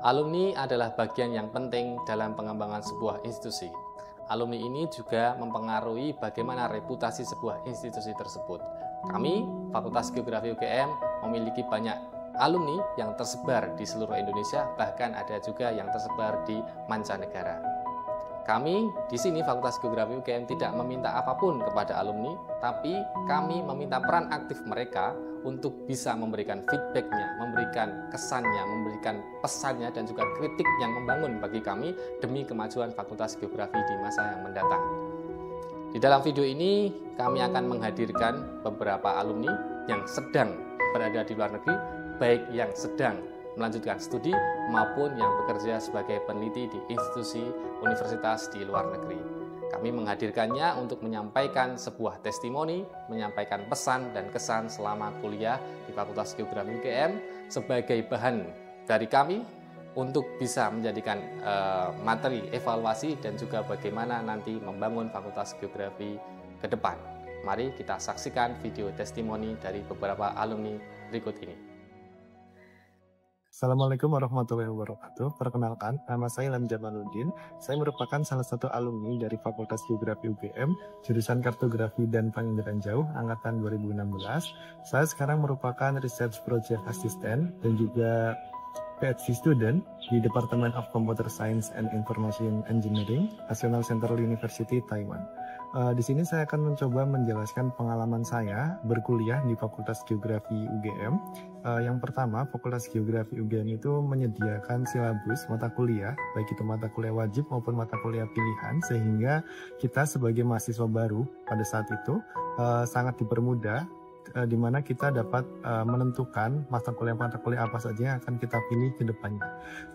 Alumni adalah bagian yang penting dalam pengembangan sebuah institusi. Alumni ini juga mempengaruhi bagaimana reputasi sebuah institusi tersebut. Kami, Fakultas Geografi UGM, memiliki banyak alumni yang tersebar di seluruh Indonesia, bahkan ada juga yang tersebar di mancanegara. Kami di sini Fakultas Geografi UGM tidak meminta apapun kepada alumni, tapi kami meminta peran aktif mereka untuk bisa memberikan feedbacknya, memberikan kesannya, memberikan pesannya, dan juga kritik yang membangun bagi kami demi kemajuan Fakultas Geografi di masa yang mendatang. Di dalam video ini, kami akan menghadirkan beberapa alumni yang sedang berada di luar negeri, baik yang sedang melanjutkan studi maupun yang bekerja sebagai peneliti di institusi universitas di luar negeri. Kami menghadirkannya untuk menyampaikan sebuah testimoni, menyampaikan pesan dan kesan selama kuliah di Fakultas Geografi UGM sebagai bahan dari kami untuk bisa menjadikan materi evaluasi dan juga bagaimana nanti membangun Fakultas Geografi ke depan. Mari kita saksikan video testimoni dari beberapa alumni berikut ini. Assalamualaikum warahmatullahi wabarakatuh. Perkenalkan, nama saya Ilham Jamaluddin. Saya merupakan salah satu alumni dari Fakultas Geografi UGM, jurusan Kartografi dan Penginderaan Jauh, angkatan 2016. Saya sekarang merupakan Research Project Assistant dan juga PhD student di Department of Computer Science and Information Engineering, National Central University, Taiwan. Di sini saya akan mencoba menjelaskan pengalaman saya berkuliah di Fakultas Geografi UGM. Yang pertama, Fakultas Geografi UGM itu menyediakan silabus mata kuliah, baik itu mata kuliah wajib maupun mata kuliah pilihan, sehingga kita sebagai mahasiswa baru pada saat itu sangat dipermudah, di mana kita dapat menentukan mata kuliah apa saja yang akan kita pilih ke depannya.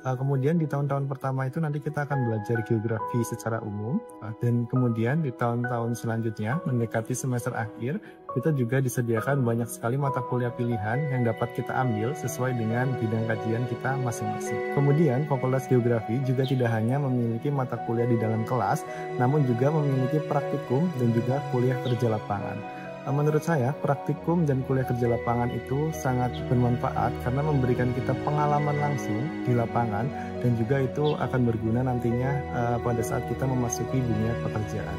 Kemudian di tahun-tahun pertama itu nanti kita akan belajar geografi secara umum, dan kemudian di tahun-tahun selanjutnya mendekati semester akhir kita juga disediakan banyak sekali mata kuliah pilihan yang dapat kita ambil sesuai dengan bidang kajian kita masing-masing. Kemudian Fakultas Geografi juga tidak hanya memiliki mata kuliah di dalam kelas, namun juga memiliki praktikum dan juga kuliah kerja lapangan. Menurut saya, praktikum dan kuliah kerja lapangan itu sangat bermanfaat karena memberikan kita pengalaman langsung di lapangan dan juga itu akan berguna nantinya pada saat kita memasuki dunia pekerjaan.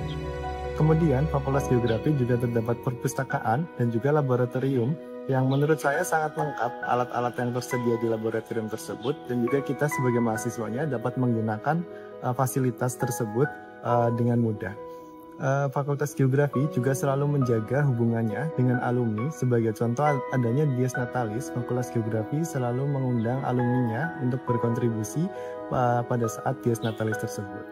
Kemudian, Fakultas Geografi juga terdapat perpustakaan dan juga laboratorium yang menurut saya sangat lengkap alat-alat yang tersedia di laboratorium tersebut, dan juga kita sebagai mahasiswanya dapat menggunakan fasilitas tersebut dengan mudah. Fakultas Geografi juga selalu menjaga hubungannya dengan alumni. Sebagai contoh adanya Dies Natalis, Fakultas Geografi selalu mengundang alumninya untuk berkontribusi pada saat Dies Natalis tersebut.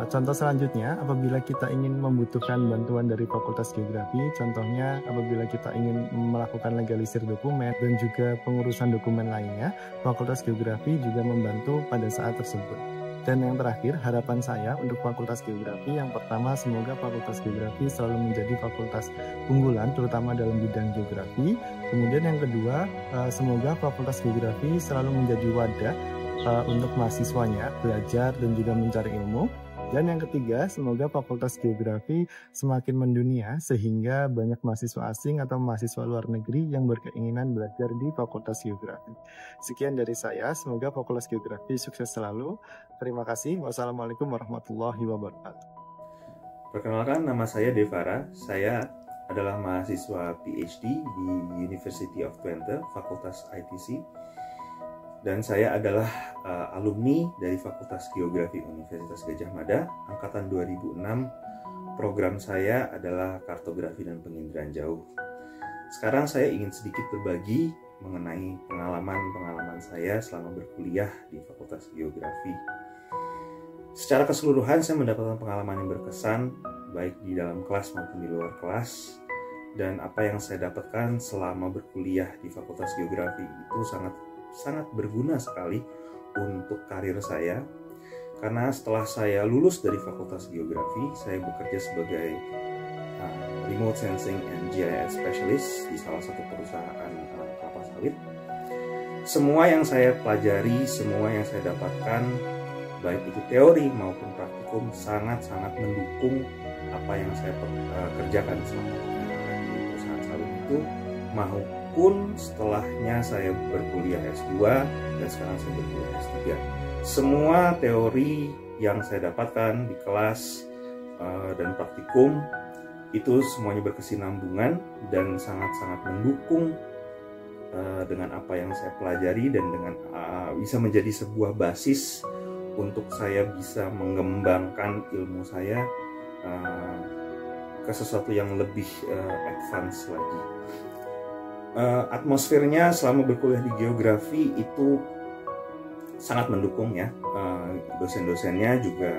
Contoh selanjutnya, apabila kita ingin membutuhkan bantuan dari Fakultas Geografi, contohnya apabila kita ingin melakukan legalisir dokumen dan juga pengurusan dokumen lainnya, Fakultas Geografi juga membantu pada saat tersebut. Dan yang terakhir, harapan saya untuk Fakultas Geografi, yang pertama, semoga Fakultas Geografi selalu menjadi fakultas unggulan, terutama dalam bidang geografi. Kemudian yang kedua, semoga Fakultas Geografi selalu menjadi wadah untuk mahasiswanya belajar dan juga mencari ilmu. Dan yang ketiga, semoga Fakultas Geografi semakin mendunia sehingga banyak mahasiswa asing atau mahasiswa luar negeri yang berkeinginan belajar di Fakultas Geografi. Sekian dari saya, semoga Fakultas Geografi sukses selalu. Terima kasih. Wassalamualaikum warahmatullahi wabarakatuh. Perkenalkan, nama saya Devara. Saya adalah mahasiswa PhD di University of Twente, Fakultas ITC. Dan saya adalah alumni dari Fakultas Geografi Universitas Gadjah Mada, angkatan 2006. Program saya adalah Kartografi dan Penginderaan Jauh. Sekarang saya ingin sedikit berbagi mengenai pengalaman saya selama berkuliah di Fakultas Geografi. Secara keseluruhan saya mendapatkan pengalaman yang berkesan, baik di dalam kelas maupun di luar kelas. Dan apa yang saya dapatkan selama berkuliah di Fakultas Geografi itu sangat berguna sekali untuk karir saya, karena setelah saya lulus dari Fakultas Geografi, saya bekerja sebagai Remote Sensing and GIS Specialist di salah satu perusahaan kelapa sawit. Semua yang saya pelajari, semua yang saya dapatkan, baik itu teori maupun praktikum, sangat-sangat mendukung apa yang saya kerjakan selama di perusahaan sawit itu, pun setelahnya saya berkuliah S2 dan sekarang saya berkuliah S3. Semua teori yang saya dapatkan di kelas dan praktikum itu semuanya berkesinambungan dan sangat-sangat mendukung dengan apa yang saya pelajari dan dengan bisa menjadi sebuah basis untuk saya bisa mengembangkan ilmu saya ke sesuatu yang lebih advance lagi. Atmosfernya selama berkuliah di geografi itu sangat mendukung ya. Dosen-dosennya juga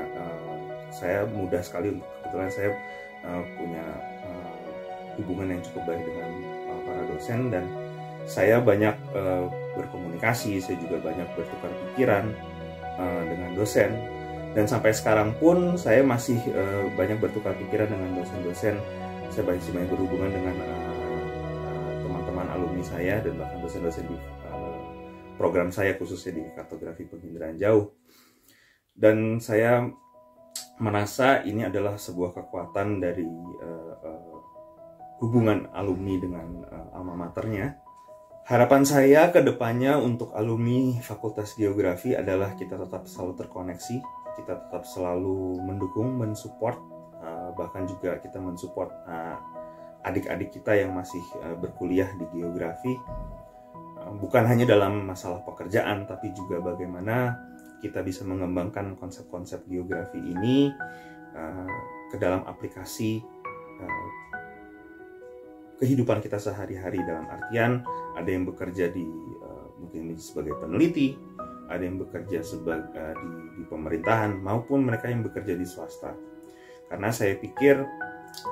saya mudah sekali, kebetulan saya punya hubungan yang cukup baik dengan para dosen dan saya banyak berkomunikasi, saya juga banyak bertukar pikiran dengan dosen dan sampai sekarang pun saya masih banyak bertukar pikiran dengan dosen-dosen. Saya masih banyak berhubungan dengan teman-teman alumni saya dan bahkan dosen-dosen di program saya khususnya di kartografi penghindaran jauh. Dan saya merasa ini adalah sebuah kekuatan dari hubungan alumni dengan alma maternya. Harapan saya ke depannya untuk alumni Fakultas Geografi adalah kita tetap selalu terkoneksi, kita tetap selalu mendukung, mensupport, bahkan juga kita mensupport adik-adik kita yang masih berkuliah di geografi. Bukan hanya dalam masalah pekerjaan, tapi juga bagaimana kita bisa mengembangkan konsep-konsep geografi ini ke dalam aplikasi kehidupan kita sehari-hari, dalam artian ada yang bekerja di mungkin sebagai peneliti, ada yang bekerja di pemerintahan maupun mereka yang bekerja di swasta. Karena saya pikir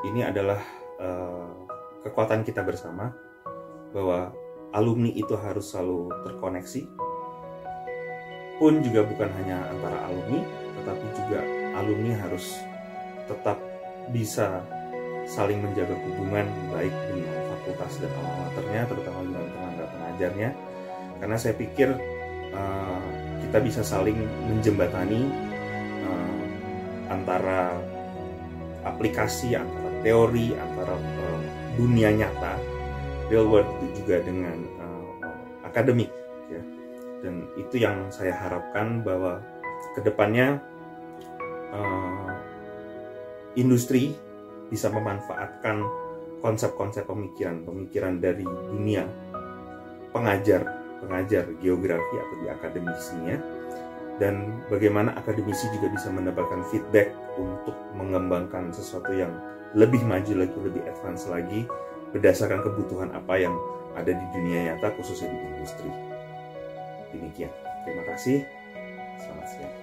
ini adalah kekuatan kita bersama, bahwa alumni itu harus selalu terkoneksi, pun juga bukan hanya antara alumni, tetapi juga alumni harus tetap bisa saling menjaga hubungan baik dengan fakultas dan alma maternya, terutama dengan tenaga pengajarnya. Karena saya pikir kita bisa saling menjembatani antara aplikasi, antara teori, antara dunia nyata, real world, juga dengan akademik, ya. Dan itu yang saya harapkan, bahwa kedepannya industri bisa memanfaatkan konsep-konsep pemikiran dari dunia pengajar geografi atau di akademisinya, dan bagaimana akademisi juga bisa mendapatkan feedback untuk mengembangkan sesuatu yang lebih maju lagi, lebih advance lagi, berdasarkan kebutuhan apa yang ada di dunia nyata, khususnya di industri. Demikian, terima kasih. Selamat siang.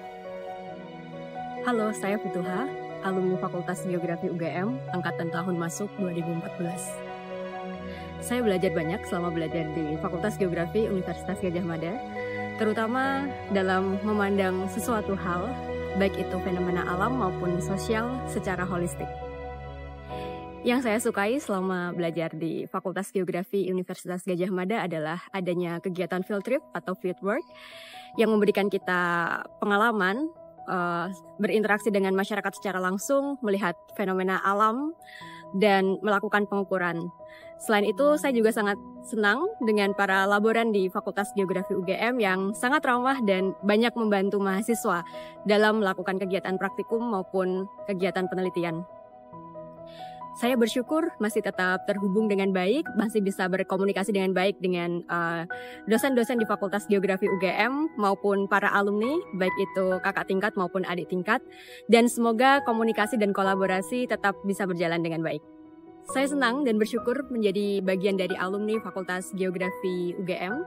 Halo, saya Futuha, alumni Fakultas Geografi UGM, angkatan tahun masuk 2014. Saya belajar banyak selama belajar di Fakultas Geografi Universitas Gadjah Mada, terutama dalam memandang sesuatu hal, baik itu fenomena alam maupun sosial secara holistik. Yang saya sukai selama belajar di Fakultas Geografi Universitas Gadjah Mada adalah adanya kegiatan field trip atau fieldwork yang memberikan kita pengalaman berinteraksi dengan masyarakat secara langsung, melihat fenomena alam, dan melakukan pengukuran. Selain itu, saya juga sangat senang dengan para laboran di Fakultas Geografi UGM yang sangat ramah dan banyak membantu mahasiswa dalam melakukan kegiatan praktikum maupun kegiatan penelitian. Saya bersyukur masih tetap terhubung dengan baik, masih bisa berkomunikasi dengan baik dengan dosen-dosen di Fakultas Geografi UGM maupun para alumni, baik itu kakak tingkat maupun adik tingkat, dan semoga komunikasi dan kolaborasi tetap bisa berjalan dengan baik. Saya senang dan bersyukur menjadi bagian dari alumni Fakultas Geografi UGM,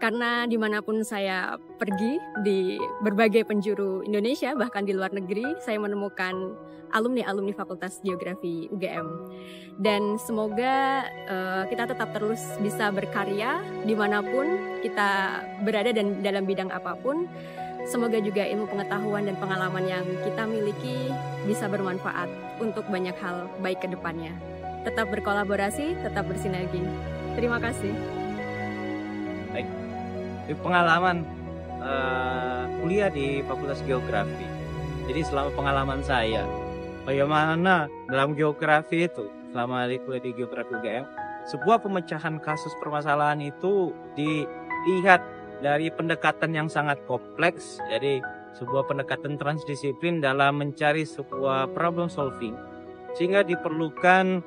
karena dimanapun saya pergi di berbagai penjuru Indonesia, bahkan di luar negeri, saya menemukan alumni-alumni Fakultas Geografi UGM. Dan semoga kita tetap terus bisa berkarya dimanapun kita berada dan dalam bidang apapun. Semoga juga ilmu pengetahuan dan pengalaman yang kita miliki bisa bermanfaat untuk banyak hal baik ke depannya. Tetap berkolaborasi, tetap bersinergi. Terima kasih. Baik, di pengalaman kuliah di Fakultas Geografi. Jadi selama pengalaman saya, bagaimana dalam geografi itu, selama kuliah di Geografi UGM, sebuah pemecahan kasus permasalahan itu dilihat dari pendekatan yang sangat kompleks, jadi sebuah pendekatan transdisiplin dalam mencari sebuah problem solving, sehingga diperlukan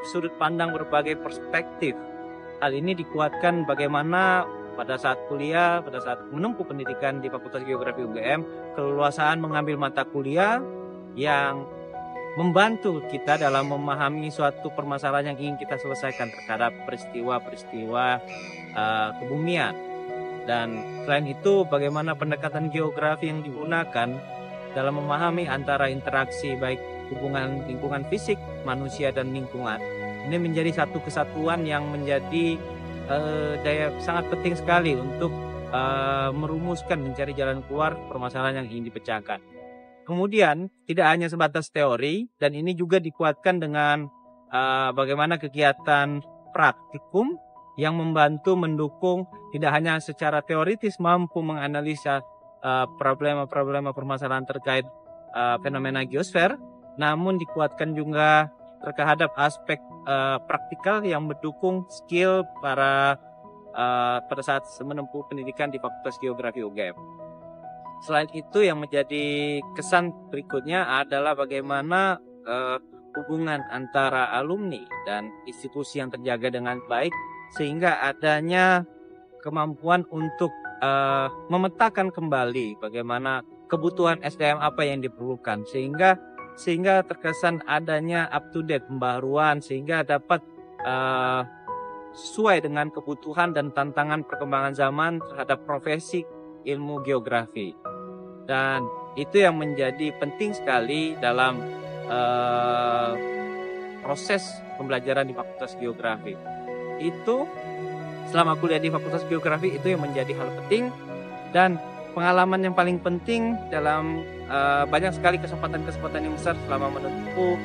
sudut pandang berbagai perspektif. Hal ini dikuatkan bagaimana pada saat kuliah, pada saat menempuh pendidikan di Fakultas Geografi UGM, keleluasaan mengambil mata kuliah yang membantu kita dalam memahami suatu permasalahan yang ingin kita selesaikan terhadap peristiwa-peristiwa kebumian. Dan selain itu, bagaimana pendekatan geografi yang digunakan dalam memahami antara interaksi baik hubungan lingkungan fisik, manusia dan lingkungan. Ini menjadi satu kesatuan yang menjadi sangat penting sekali untuk merumuskan, mencari jalan keluar permasalahan yang ingin dipecahkan. Kemudian tidak hanya sebatas teori, dan ini juga dikuatkan dengan bagaimana kegiatan praktikum yang membantu mendukung tidak hanya secara teoritis mampu menganalisa problema-problema permasalahan terkait fenomena geosfer, namun dikuatkan juga terhadap aspek praktikal yang mendukung skill pada saat menempuh pendidikan di Fakultas Geografi UGM. Selain itu, yang menjadi kesan berikutnya adalah bagaimana hubungan antara alumni dan institusi yang terjaga dengan baik, sehingga adanya kemampuan untuk memetakan kembali bagaimana kebutuhan SDM apa yang diperlukan, sehingga terkesan adanya up to date pembaruan, sehingga dapat sesuai dengan kebutuhan dan tantangan perkembangan zaman terhadap profesi ilmu geografi. Dan itu yang menjadi penting sekali dalam proses pembelajaran di Fakultas Geografi. Itu selama kuliah di Fakultas Geografi itu yang menjadi hal penting, dan pengalaman yang paling penting dalam banyak sekali kesempatan-kesempatan yang besar selama menempuh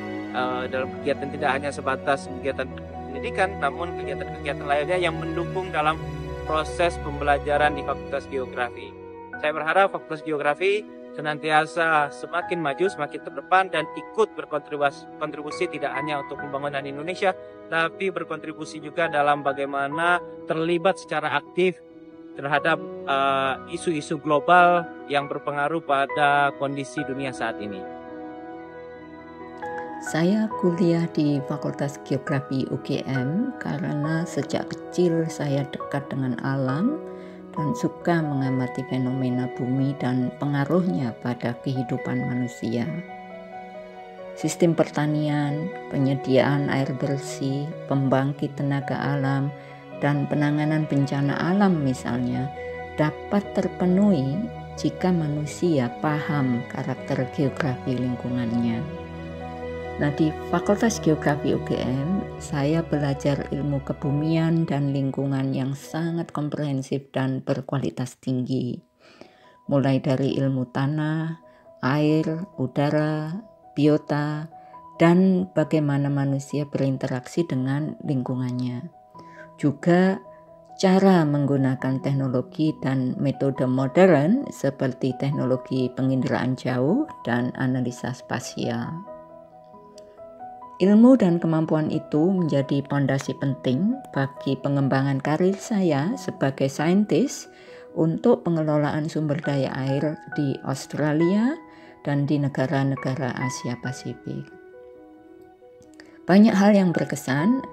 dalam kegiatan tidak hanya sebatas kegiatan pendidikan, namun kegiatan-kegiatan lainnya yang mendukung dalam proses pembelajaran di Fakultas Geografi. Saya berharap Fakultas Geografi senantiasa semakin maju, semakin terdepan, dan ikut berkontribusi tidak hanya untuk pembangunan Indonesia, tapi berkontribusi juga dalam bagaimana terlibat secara aktif terhadap isu-isu global yang berpengaruh pada kondisi dunia saat ini. Saya kuliah di Fakultas Geografi UGM karena sejak kecil saya dekat dengan alam dan suka mengamati fenomena bumi dan pengaruhnya pada kehidupan manusia. Sistem pertanian, penyediaan air bersih, pembangkit tenaga alam, dan penanganan bencana alam misalnya dapat terpenuhi jika manusia paham karakter geografi lingkungannya. Nah, di Fakultas Geografi UGM, saya belajar ilmu kebumian dan lingkungan yang sangat komprehensif dan berkualitas tinggi. Mulai dari ilmu tanah, air, udara, biota, dan bagaimana manusia berinteraksi dengan lingkungannya. Juga cara menggunakan teknologi dan metode modern seperti teknologi penginderaan jauh dan analisa spasial. Ilmu dan kemampuan itu menjadi fondasi penting bagi pengembangan karir saya sebagai saintis untuk pengelolaan sumber daya air di Australia dan di negara-negara Asia Pasifik. Banyak hal yang berkesan,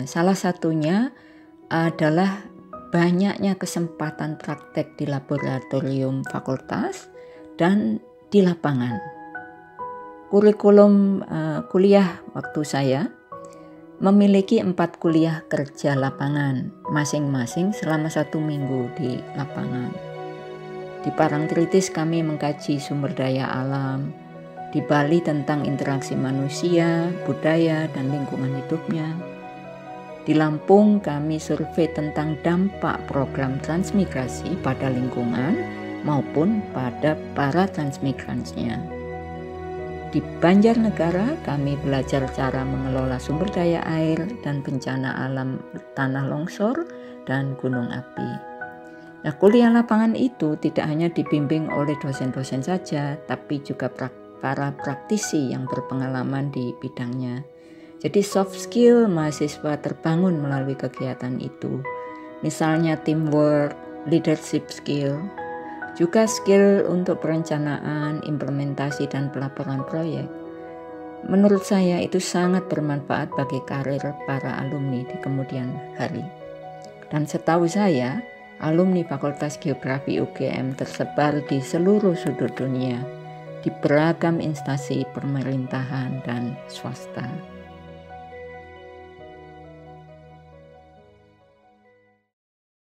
salah satunya adalah banyaknya kesempatan praktek di laboratorium fakultas dan di lapangan. Kurikulum kuliah waktu saya memiliki 4 kuliah kerja lapangan, masing-masing selama 1 minggu di lapangan. Di Parangtritis kami mengkaji sumber daya alam, di Bali tentang interaksi manusia, budaya, dan lingkungan hidupnya. Di Lampung kami survei tentang dampak program transmigrasi pada lingkungan maupun pada para transmigrannya. Di Banjarnegara kami belajar cara mengelola sumber daya air dan bencana alam tanah longsor dan gunung api. Nah, kuliah lapangan itu tidak hanya dibimbing oleh dosen-dosen saja, tapi juga para praktisi yang berpengalaman di bidangnya. Jadi soft skill mahasiswa terbangun melalui kegiatan itu. Misalnya teamwork, leadership skill, juga skill untuk perencanaan, implementasi, dan pelaporan proyek. Menurut saya itu sangat bermanfaat bagi karir para alumni di kemudian hari. Dan setahu saya, alumni Fakultas Geografi UGM tersebar di seluruh sudut dunia, di beragam instansi pemerintahan dan swasta.